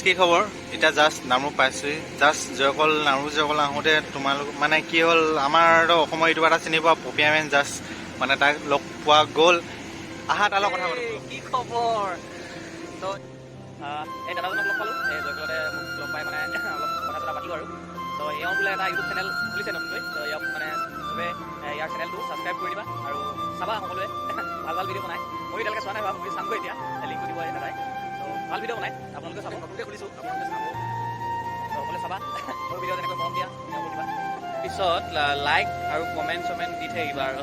কি খবৰ? এতিয়া জাষ্ট নামৰূপ পাইছোঁহি। জাষ্ট নামৰূপ আহোঁতে তোমালোক মানে কি হ'ল, আমাৰতো অসমৰ ইউটিউবাৰ এটা চিনি পোৱা পপিয়া মেন জাষ্ট মানে তাক লগ পোৱা গ'ল। আহা তাৰ লগত কথা পাতোঁ। কি খবৰ? তো এই দাদাজনক লগ পালোঁ, এই জয়কলতে মোক লগ পাই মানে অলপ কথা চথা পাতিলোঁ আৰু। তো এওঁ বোলে এটা ইউটিউব চেনেল খুলিছে নতুনকৈ। তো ইয়াক মানে চবে ইয়াৰ চেনেলটো ছাবস্ক্ৰাইব কৰি দিবা আৰু চাবা সকলোৱে ভাল ভাল ভিডিঅ' বনাই। মই এতিয়ালৈকে চোৱা নাই বাৰু, মই চামগৈ এতিয়া, লিংকটো দিব দাদাই। তো ভাল ভিডিঅ' বনাই, আপোনালোকে চাব। নতুনকৈ খুলিছোঁ, আপোনালোকে চাব, তো সকলোৱে চাবা। মোৰ ভিডিঅ' যেনেকৈ মৰম দিয়া তেওঁ দিবা। পিছত লাইক আৰু কমেণ্ট দি থাকিবা আৰু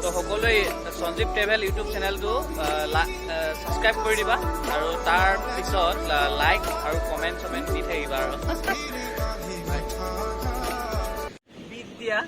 তো সকলোৱে সঞ্জীৱ ট্ৰেভেল ইউটিউব চেনেলটো ছাবস্ক্ৰাইব কৰি দিবা আৰু তাৰ পিছত লাইক আৰু কমেণ্ট দি থাকিবা আৰু বিদ্যা